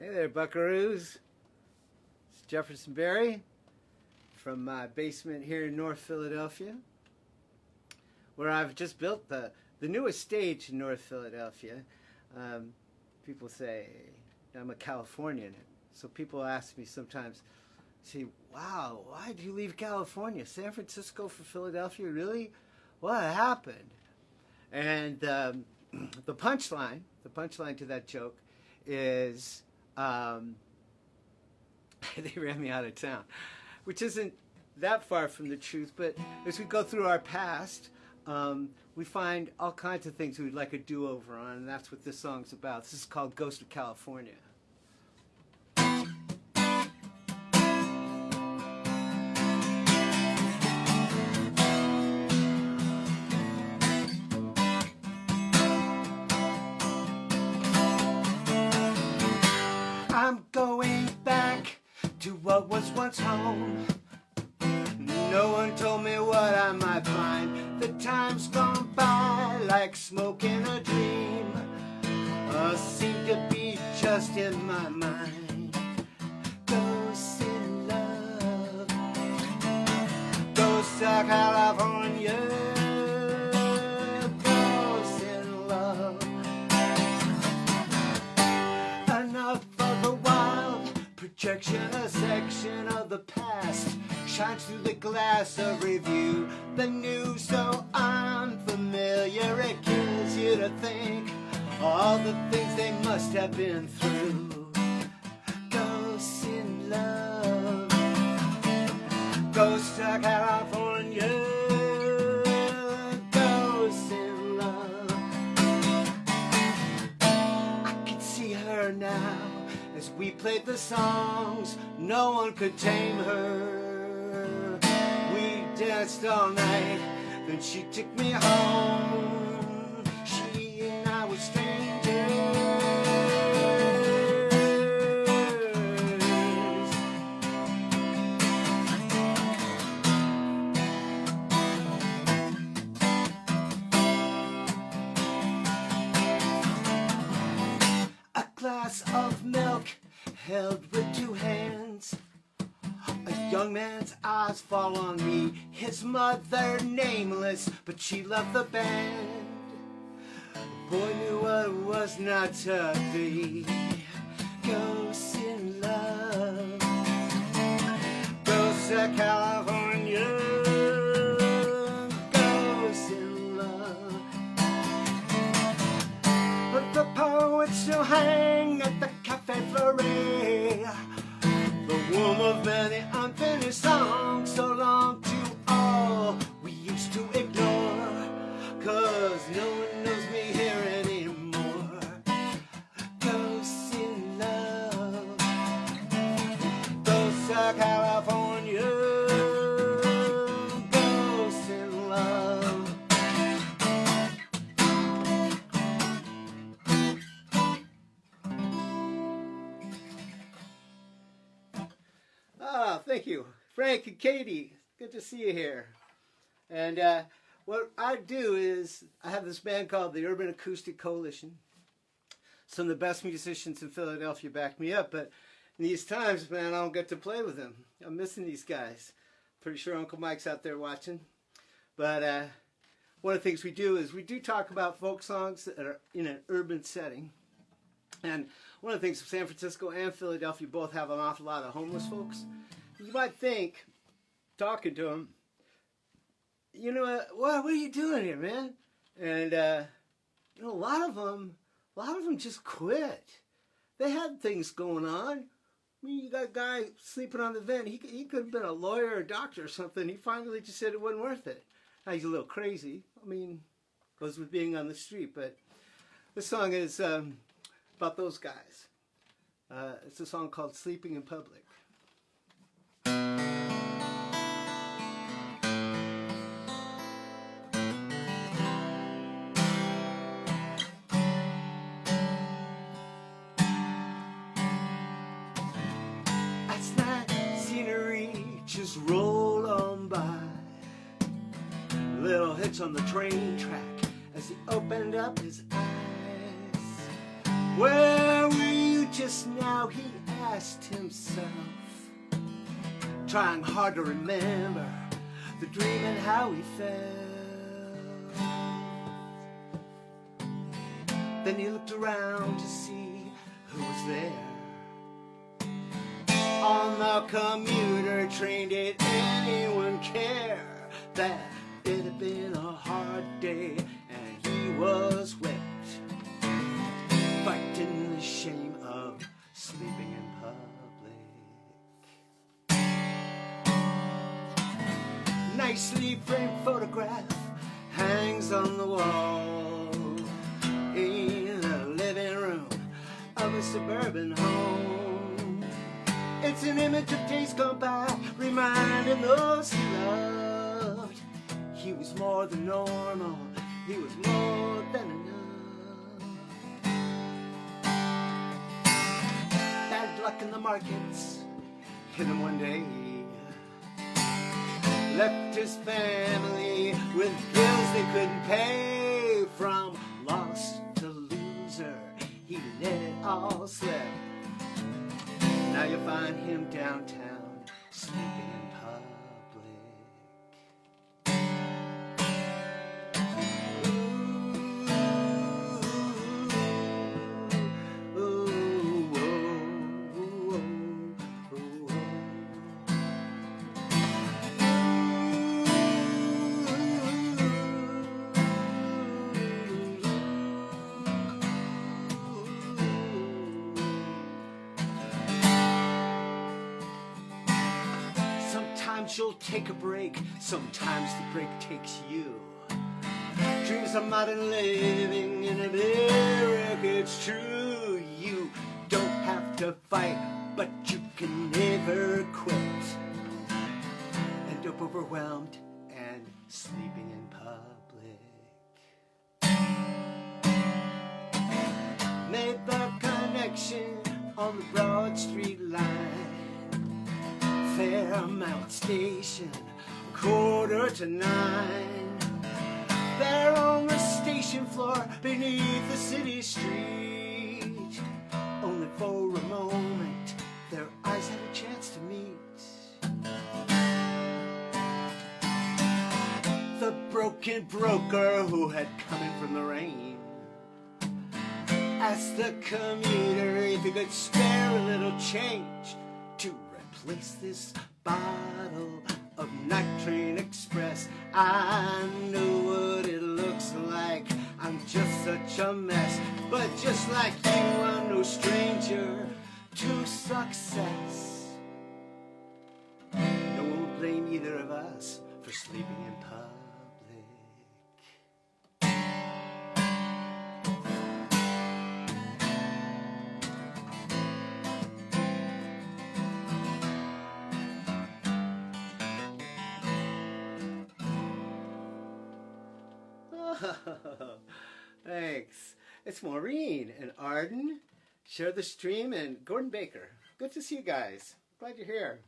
Hey there, buckaroos. It's Jefferson Berry from my basement here in North Philadelphia, where I've just built the newest stage in North Philadelphia. People say I'm a Californian, so people ask me sometimes, say, wow, why did you leave California? San Francisco for Philadelphia? Really? What happened? And the punchline to that joke is they ran me out of town, which isn't that far from the truth. But as we go through our past, we find all kinds of things we'd like a do-over on, and that's what this song's about. This is called Ghost of California. I'm going back to what was once home. No one told me what I might find. The time's gone by like smoke in a dream. Seem to be just in my mind. Ghosts in love, ghosts of California. Ghosts in love. Enough of the wild projection, a section of the past shines through the glass of review. The new so unfamiliar, it kills you to think all the things they must have been through. Ghosts in love, ghosts of California. Ghosts in love. I can see her now as we played the songs. No one could tame her. We danced all night, then she took me home. She and I were strangers. A glass of milk held with two hands. A young man's eyes fall on me. His mother nameless, but she loved the band. The boy knew what it was not to be. Ghosts in love, ghosts of California. Ghosts in love. But the poets still hang at the Cafe Fleury. The womb of many unfinished songs, so long to all we used to ignore, 'cause no one knows me here anymore. Ghosts in love, ghosts of California. Ghosts in love. Thank you, Frank and Katie. Good to see you here. And what I do is I have this band called the Urban Acoustic Coalition. Some of the best musicians in Philadelphia back me up, but in these times, man, I don't get to play with them. I'm missing these guys. Pretty sure Uncle Mike's out there watching. But one of the things we do is we do talk about folk songs that are in an urban setting. And one of the things, San Francisco and Philadelphia both have an awful lot of homeless folks. You might think, talking to them, you know, what are you doing here, man? And you know, a lot of them just quit. They had things going on. I mean, you got a guy sleeping on the vent. He could have been a lawyer or a doctor or something. He finally just said it wasn't worth it. Now, he's a little crazy. I mean, goes with being on the street. But this song is about those guys. It's a song called Sleeping in Public. Just roll on by. Little hitch on the train track as he opened up his eyes. Where were you just now? He past himself, trying hard to remember the dream and how he felt. Then he looked around to see who was there. On the commuter train, did anyone care that it had been a hard day and he was wet, fighting the shame of sleeping in public. Nicely framed photograph hangs on the wall in the living room of a suburban home. It's an image of days gone by, reminding those he loved. He was more than normal, he was more than enough. Bad luck in the markets hit him one day. Left his family with bills they couldn't pay. From loss to loser, he let it all slip. Now you find him downtown, sleeping in public. Ooh, ooh, ooh, ooh, Sometimes you'll take a break, sometimes the break takes you. Dreams of modern living in America, it's true. You don't have to fight, but you can never quit. End up overwhelmed and sleeping in public. Made the connection on the Broad Street line, Fairmount Station, 8:45. There on the station floor beneath the city street, only for a moment their eyes had a chance to meet. The broken broker who had come in from the rain asked the commuter if he could spare a little change to replace this bottle of Night Train Express. I know what it looks like, I'm just such a mess, but just like you, I'm no stranger to success. No one will blame either of us for sleeping in public. Thanks. It's Maureen and Arden, Share the Stream, and Gordon Baker. Good to see you guys. Glad you're here.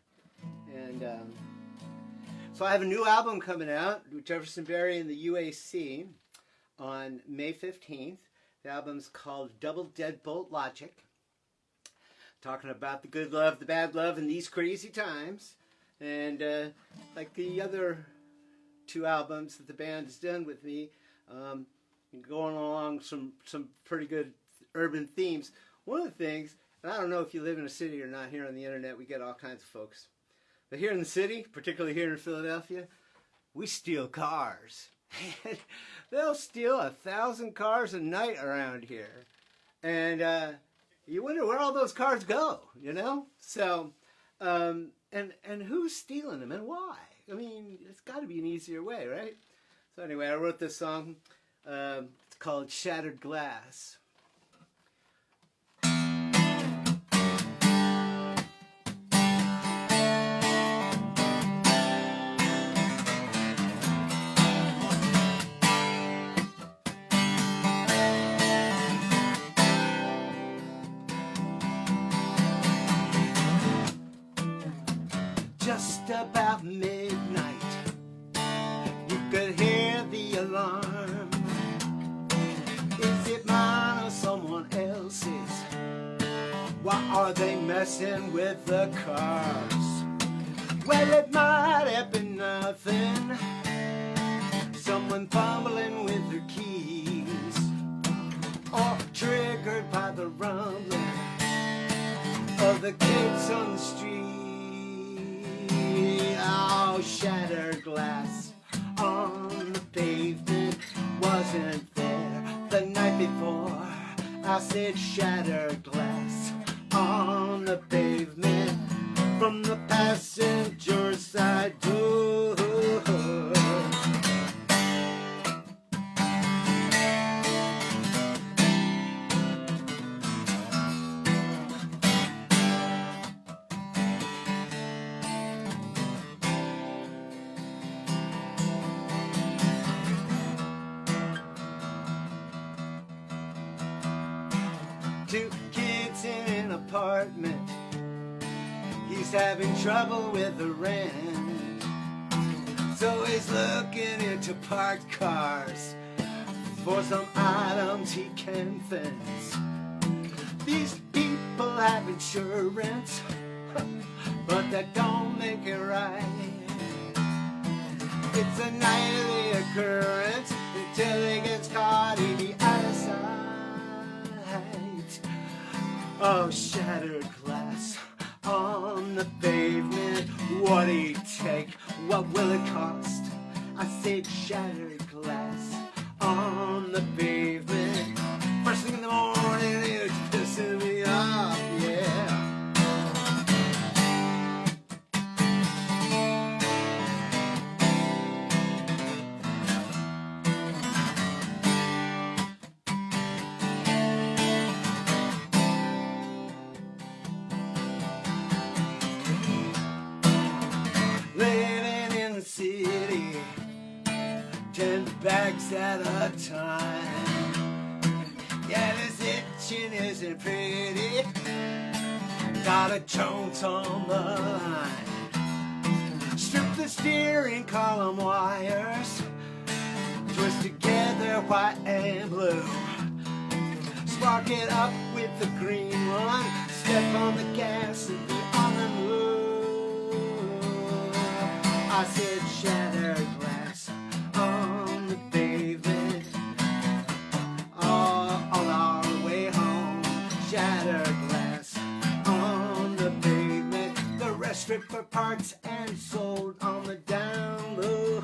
And so I have a new album coming out with Jefferson Berry and the UAC on May 15th. The album's called Double Deadbolt Logic. Talking about the good love, the bad love in these crazy times. And like the other two albums that the band has done with me, going along some pretty good urban themes. One of the things, and I don't know if you live in a city or not, here on the internet we get all kinds of folks. But here in the city, particularly here in Philadelphia, we steal cars. They'll steal 1,000 cars a night around here. And you wonder where all those cars go, you know? So, and who's stealing them and why? I mean, it's got to be an easier way, right? So anyway, I wrote this song. It's called Shattered Glass. Just about midnight, you could hear the alarm. Is it mine or someone else's? Why are they messing with the cars? Well, it might have been nothing. Someone fumbling with their keys, or triggered by the rumbling of the kids on the street. Oh, shattered glass on the pavement wasn't there the night before. I said shattered glass on the pavement from the passenger side door. 2 kids in an apartment. He's having trouble with the rent, so he's looking into parked cars for some items he can fence. These people have insurance, but that don't make it right. It's a nightly occurrence until he gets caught in the eyesight. Oh, shattered glass on the pavement. What'd he take? What will it cost? I said shattered glass on the pavement. First thing in the morning, it's pissing me off, yeah. Living in the city, 10 bags at a time. Yeah, this itching isn't pretty. Got a Jones on the line. Strip the steering column wires, twist together white and blue. Spark it up with the green one. Step on the gas and be on the move. I said shattered glass on the pavement. On our way home, shattered glass on the pavement. The rest stripped for parts and sold on the down low.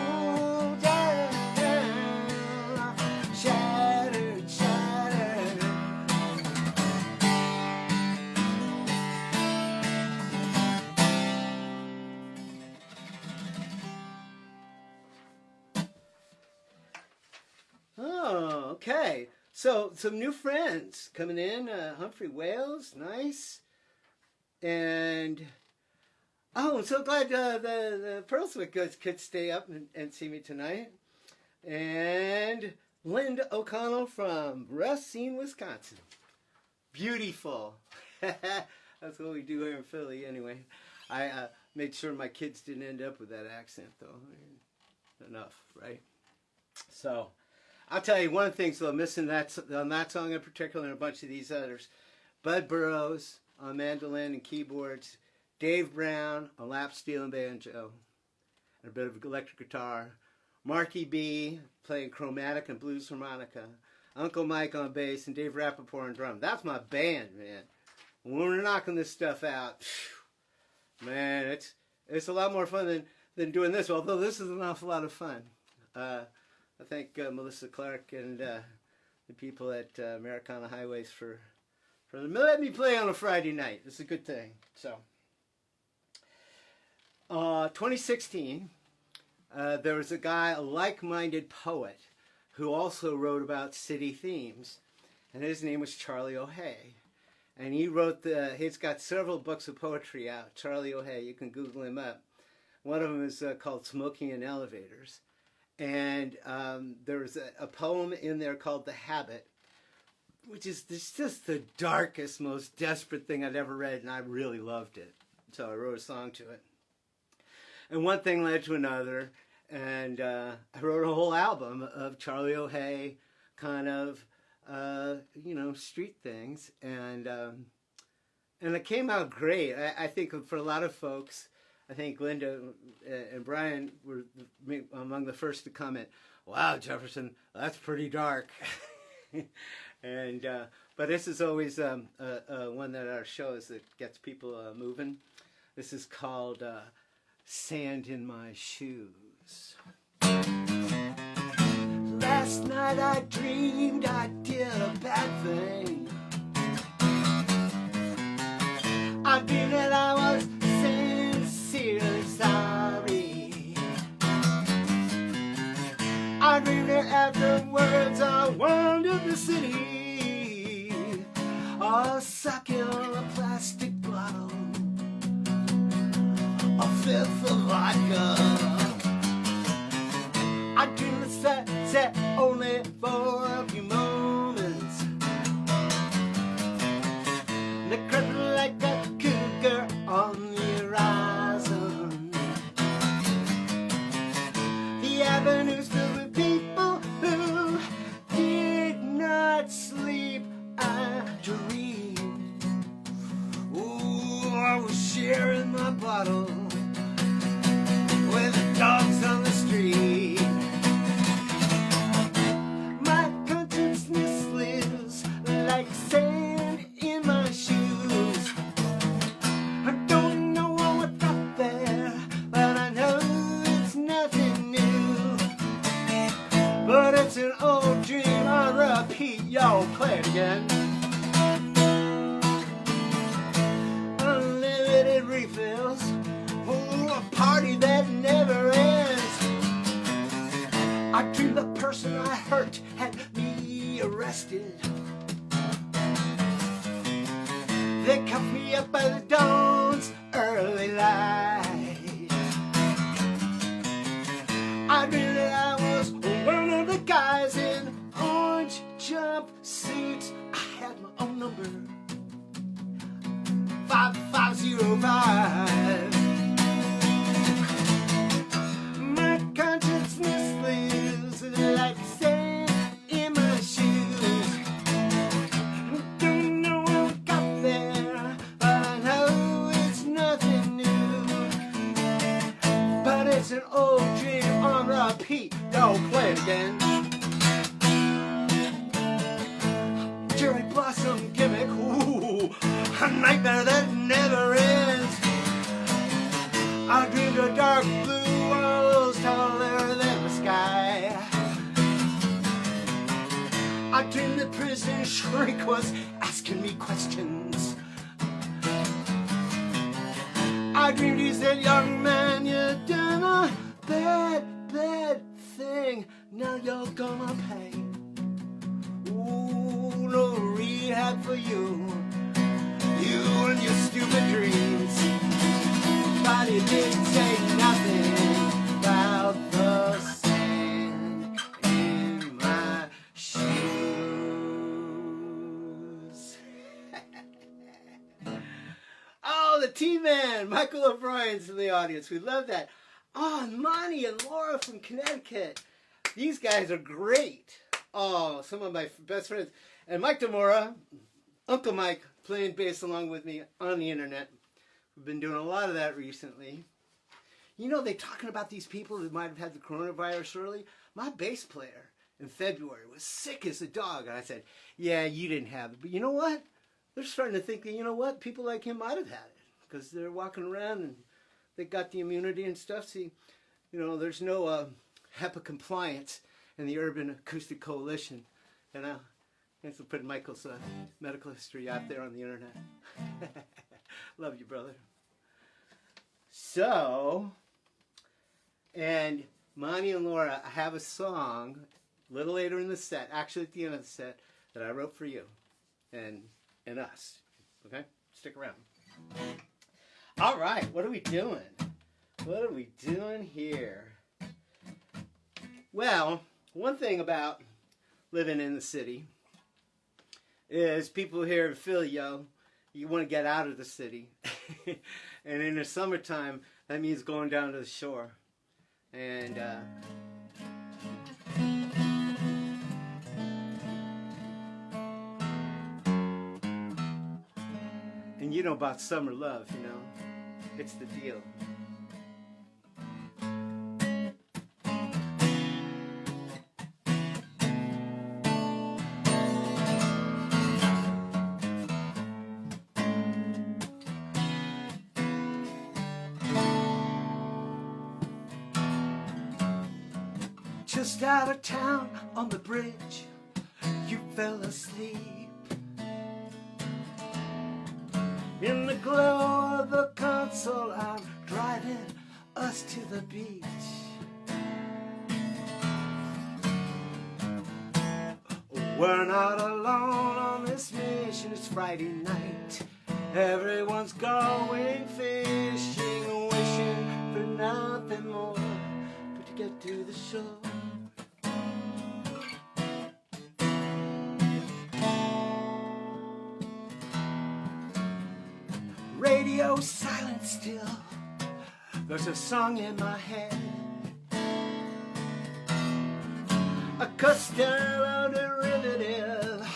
Ooh, down, shattered, shattered. Oh, okay. So some new friends coming in. Humphrey Wales, nice. And oh, I'm so glad the Pearlswick could stay up and see me tonight. And Linda O'Connell from Racine, Wisconsin. Beautiful. That's what we do here in Philly, anyway. I made sure my kids didn't end up with that accent, though. Enough, right? So I'll tell you one of the things though, missing on that song in particular and a bunch of these others. Bud Burrows on mandolin and keyboards. Dave Brown on lap steel and banjo. And a bit of electric guitar. Marky B playing chromatic and blues harmonica. Uncle Mike on bass and Dave Rappaport on drum. That's my band, man. When we're knocking this stuff out, man, it's a lot more fun than doing this, although this is an awful lot of fun. I thank Melissa Clark and the people at Americana Highways for letting me play on a Friday night. It's a good thing. So, 2016, there was a guy, a like-minded poet, who also wrote about city themes, and his name was Charlie O'Hay. And he wrote he's got several books of poetry out. Charlie O'Hay, you can Google him up. One of them is called Smoking in Elevators. And there's a poem in there called The Habit, which is just the darkest, most desperate thing I've ever read, and I really loved it. So I wrote a song to it. And one thing led to another, and I wrote a whole album of Charlie O'Hay kind of you know, street things, and it came out great. I think for a lot of folks, I think Linda and Brian were among the first to comment, "Wow, Jefferson, that's pretty dark." And but this is always one that our shows that gets people moving. This is called "Sand in My Shoes." Last night I dreamed I did a bad thing. I dreamed that I was sincerely sorry. I dreamed that afterwards I wandered the city, all sucking on a plastic bottle, a fifth of vodka. I dreamed of sunset only for a few moments. The curtain like a cougar on the horizon. The avenues filled with people who did not sleep. I dreamed. Ooh, I was sharing my bottle with the dogs on the street. My consciousness lives like sand in my shoes. I don't know what got there, but I know it's nothing new. But it's an old dream on repeat. Yo, play it again. Unlimited refills. Ooh, a party that never ends. I dreamed the person I hurt had me arrested. They cuffed me up by the dawn's early light. I dreamed that I was one of the guys in orange jumpsuits. I had my own number, 5505. My consciousness lives like sand in my shoes. Don't know how it got there, but I know it's nothing new. But it's an old dream on repeat. Yo, play it again. Cherry blossom gimmick, ooh, a nightmare that never ends. I dreamed a dark blue walls taller than the sky. I dreamed the prison shrink was asking me questions. I dreamed he said, "Young man, you done a bad, bad thing. Now you're gonna pay. Ooh, no rehab for you. You and your stupid dreams." But he didn't say nothing about the sand in my shoes. Oh, the T-Man, Michael O'Brien's in the audience. We love that. Oh, Monty and Laura from Connecticut. These guys are great. Oh, some of my best friends. And Mike DeMora, Uncle Mike, playing bass along with me on the internet. We've been doing a lot of that recently. You know, they're talking about these people that might have had the coronavirus early. My bass player in February was sick as a dog. And I said, "Yeah, you didn't have it." But you know what? They're starting to think that, you know what? People like him might have had it. Because they're walking around and they got the immunity and stuff. See, you know, there's no HEPA compliance in the Urban Acoustic Coalition. And thanks for putting Michael's medical history out there on the internet. Love you, brother. So, and Monty and Laura, I have a song a little later in the set, actually at the end of the set, that I wrote for you and us. Okay? Stick around. All right, what are we doing? What are we doing here? Well, one thing about living in the city is people here in Philly, yo, you want to get out of the city. And in the summertime, that means going down to the shore. And And you know about summer love, you know. It's the deal. Just out of town on the bridge, you fell asleep. In the glow of the console, I'm driving us to the beach. We're not alone on this mission, it's Friday night. Everyone's going fishing, wishing for nothing more but to get to the shore. Radio silent still, there's a song in my head. A Costello derivative,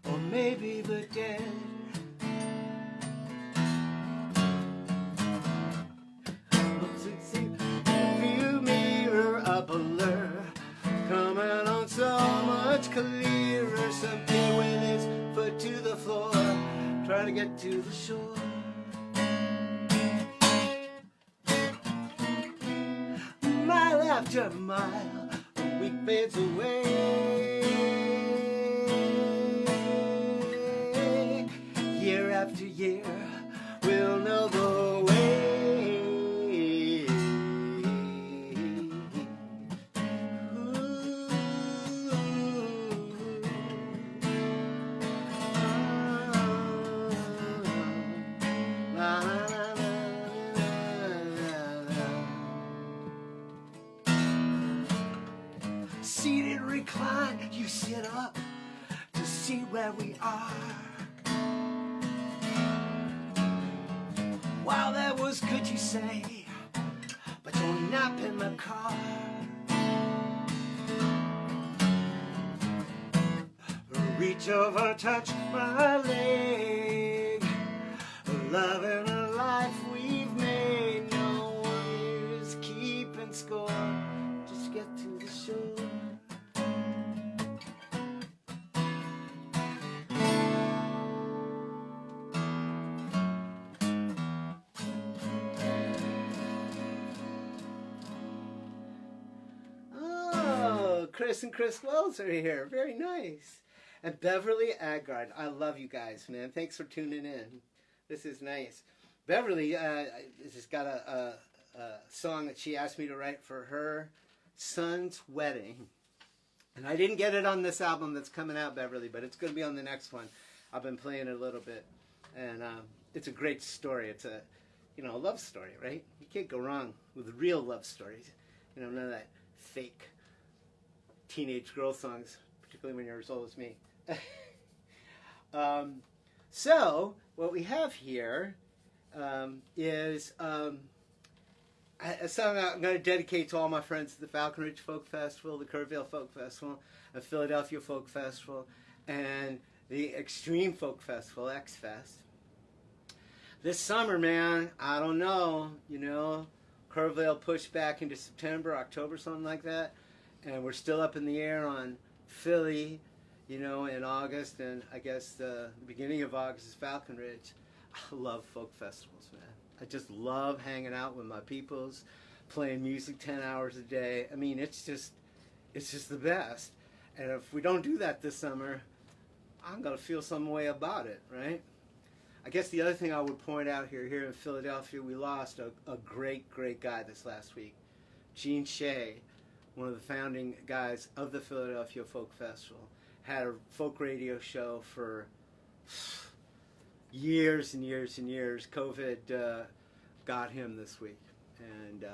or maybe the dead. View mirror, a blur, coming on so much clearer. Something with his foot to the floor, trying to get to the shore. Mile after mile, the week fades away. Year after year, we'll know the way. Seated, reclined, you sit up to see where we are. Wow, that was good, you say, but you'll nap in the car. Reach over, touch my leg, loving a life we've made. No one is keeping score, just get to the shore. Chris and Chris Wells are here. Very nice. And Beverly Agard. I love you guys, man. Thanks for tuning in. This is nice. Beverly has got a song that she asked me to write for her son's wedding. And I didn't get it on this album that's coming out, Beverly, but it's going to be on the next one. I've been playing it a little bit. And it's a great story. It's a, a love story, right? You can't go wrong with real love stories. None of that fake teenage girl songs, particularly when you're as old as me. So what we have here is a song I'm going to dedicate to all my friends at the Falcon Ridge Folk Festival, the Kerrville Folk Festival, the Philadelphia Folk Festival, and the Extreme Folk Festival, X-Fest. This summer, man, I don't know, Kerrville pushed back into September, October, something like that. And we're still up in the air on Philly, in August, and I guess the beginning of August is Falcon Ridge. I love folk festivals, man. I just love hanging out with my peoples, playing music 10 hours a day. I mean, it's just the best. And if we don't do that this summer, I'm going to feel some way about it, right? I guess the other thing I would point out here in Philadelphia, we lost a great, great guy this last week, Gene Shea. One of the founding guys of the Philadelphia Folk Festival, had a folk radio show for years and years and years. COVID got him this week, and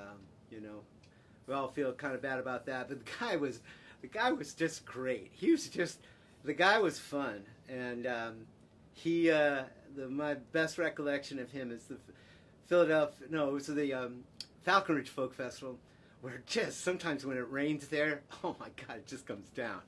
we all feel kind of bad about that. But the guy was just great. The guy was fun, and my best recollection of him is the Falcon Ridge Folk Festival. Where just sometimes when it rains there, oh my God, it just comes down.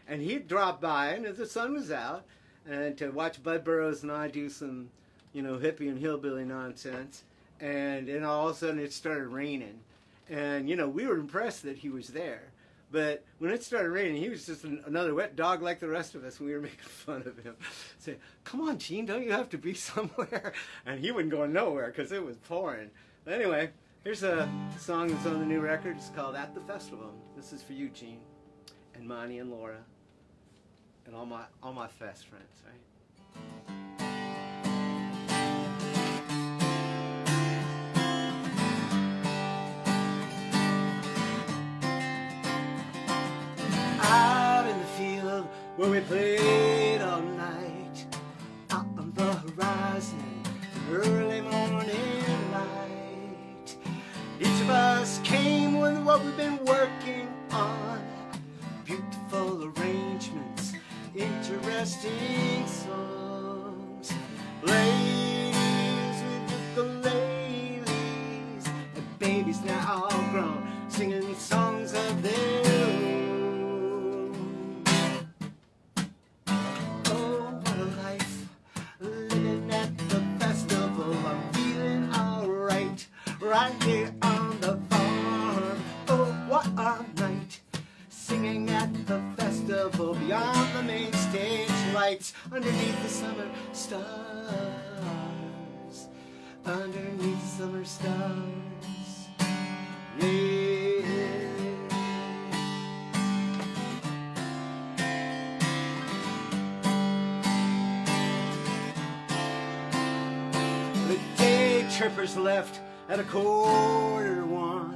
And he'd drop by, and the sun was out, and to watch Bud Burrows and I do some hippie and hillbilly nonsense. And then all of a sudden it started raining. And, we were impressed that he was there. But when it started raining, he was just another wet dog like the rest of us, and we were making fun of him. Say, come on, Gene, don't you have to be somewhere? And he wasn't going nowhere because it was pouring. But anyway, here's a song that's on the new record. It's called At the Festival. This is for you, Gene, and Monty and Laura, and all my fest friends, right? Out in the field where we played all night, out on the horizon, early morning light. Each of us came with what we've been working on. Beautiful arrangements, interesting songs. Ladies with ukuleles, and babies now all grown, singing songs of their own. Right here on the farm, oh what a night, singing at the festival beyond the main stage lights, underneath the summer stars, underneath the summer stars, yeah. The day trippers left at 1:45.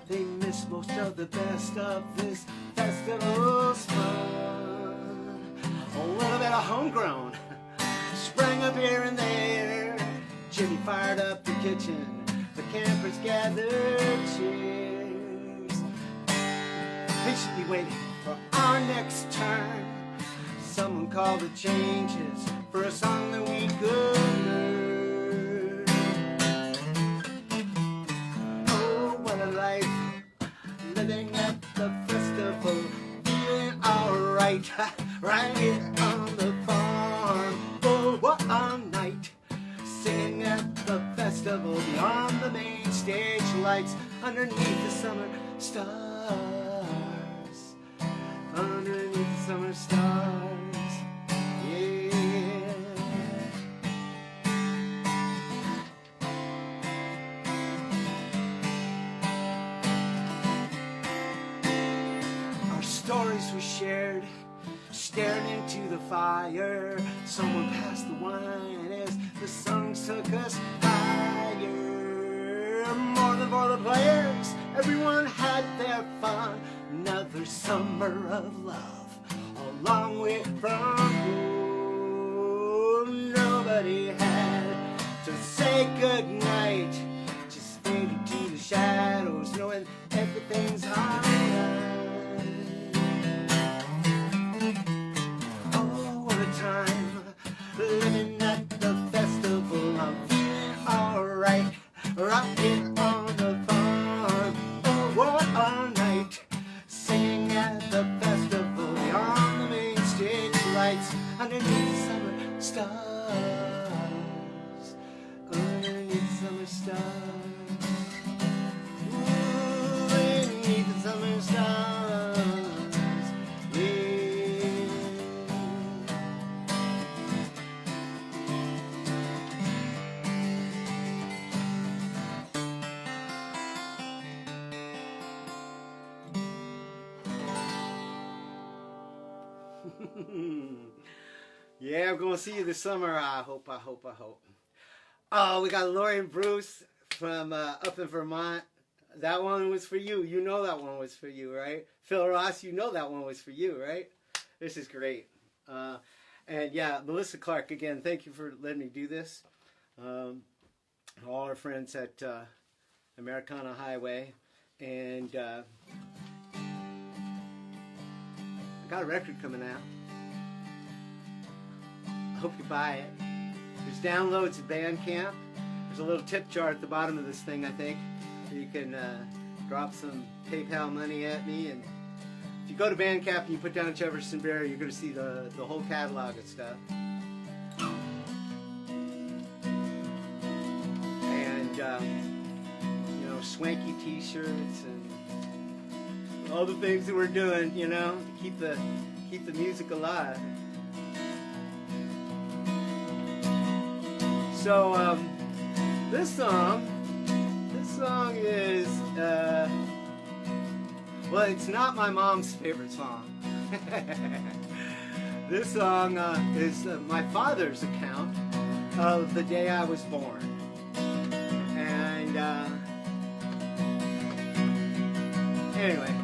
They miss most of the best of this festival's fun. A little bit of homegrown sprang up here and there. Jimmy fired up the kitchen. The campers gathered cheers, patiently waiting for our next turn. Someone called the changes for a song that we could learn. Living at the festival, feeling alright, right here on the farm. Oh, what a night, singing at the festival beyond the main stage lights, underneath the summer stars, underneath the summer stars, yeah. Stories we shared, staring into the fire. Someone passed the wine as the songs took us higher. More than for the players, everyone had their fun. Another summer of love, a long way from home. Nobody had to say goodnight, just faded to the shadows, knowing everything's alright. Living at the festival, I'm feeling alright, right here on the farm. Oh, what a night, singing at the festival beyond the main stage lights, underneath the summer stars, underneath the summer stars, ooh, underneath the summer stars. Yeah, I'm going to see you this summer. I hope. Oh, we got Lori and Bruce from up in Vermont. That one was for you. You know that one was for you, right? Phil Ross, you know that one was for you, right? This is great. And yeah, Melissa Clark, again, thank you for letting me do this. All our friends at Americana Highway. And I got a record coming out. I hope you buy it. There's downloads at Bandcamp. There's a little tip jar at the bottom of this thing, I think. You can drop some PayPal money at me. And if you go to Bandcamp and you put down Jefferson Berry, you're going to see the whole catalog of stuff. swanky t-shirts and all the things that we're doing, you know, to keep the music alive. So this song is well, it's not my mom's favorite song. This song is my father's account of the day I was born. And anyway,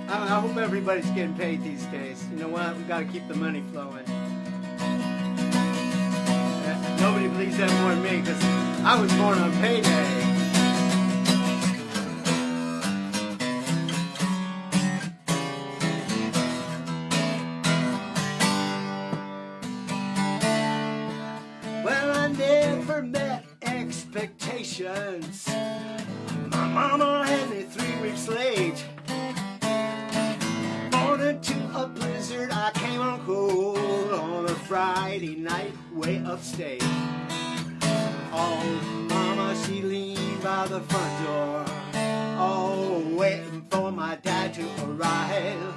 I hope everybody's getting paid these days. You know what? We got to keep the money flowing. Nobody believes that more than me, because I was born on payday. Well, I never met expectations. My mama had me 3 weeks late. Born into a blizzard, I came on cold on a Friday night way upstate. Oh, mama, she leaned by the front door, oh, waiting for my dad to arrive.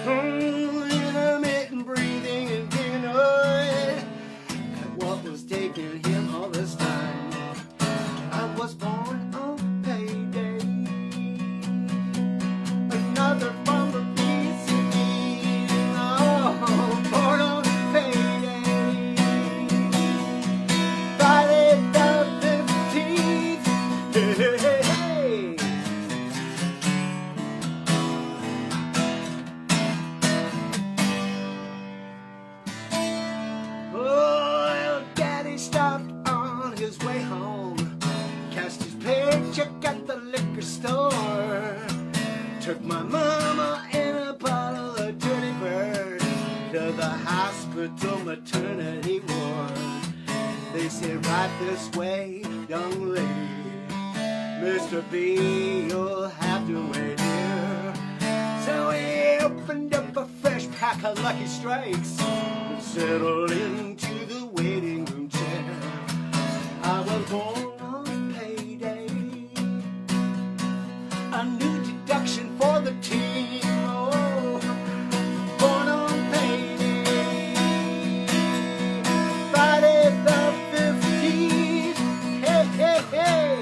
Intermittent breathing and getting annoyed at what was taking him all this time. I was born on payday, another bumblebee singing. Oh, born on payday, Friday the 15th. Hey, hey, hey, hey. Oh, Daddy stopped on his way home, cashed his paycheck at the liquor store, took my mama in a bottle of Dirty Bird to the hospital maternity ward. They said, right this way, young lady, Mr. B, you'll have to wait here. So he opened up a fresh pack of Lucky Strikes and settled into the waiting room chair. I was born on payday, a new deduction for the team. Oh, born on payday, Friday the 15th. Hey, hey, hey.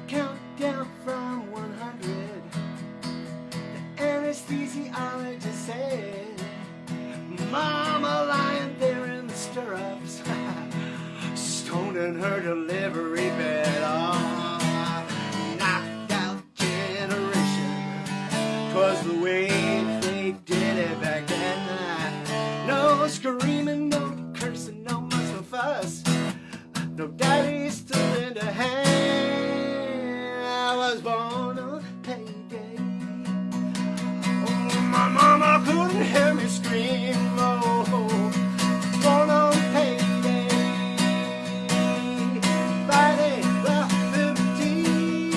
Countdown from 100, the anesthesiologist said, Mama lying there in the stirrups, stoning her delivery bed. Oh, knocked out generation, 'twas the way they did it back then. No screaming, no cursing, no muss, no fuss, no daddy stood in the hand. I was born on payday. Oh, my mama couldn't hear me scream. Oh, born on payday, Friday the 15th.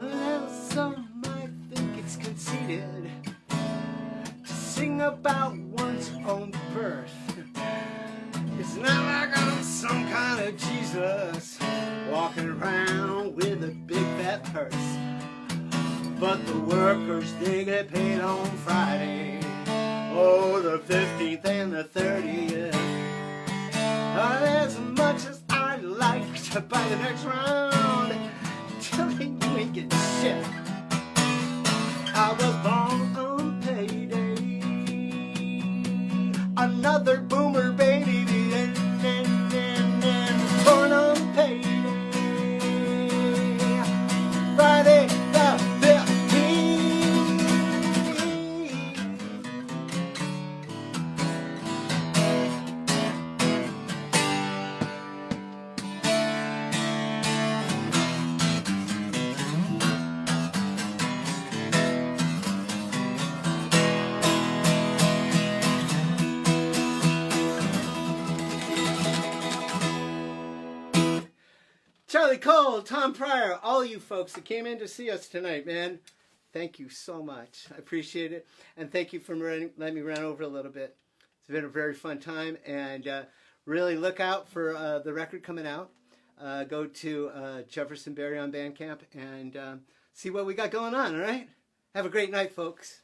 Well, some might think it's conceited to sing about one's own birth. It's not like I'm some kind of Jesus walking around with a big fat purse. But the workers, they get paid on Friday, oh, the 15th and the 30th. As much as I'd like to buy the next round, till you ain't getting shit. I was born on payday, another boomer baby, born on payday, Friday the 15th. Charlie Cole, Tom Pryor, all you folks that came in to see us tonight, man. Thank you so much. I appreciate it. And thank you for letting me run over a little bit. It's been a very fun time. And really look out for the record coming out. Go to Jefferson Berry on Bandcamp and see what we got going on, all right? Have a great night, folks.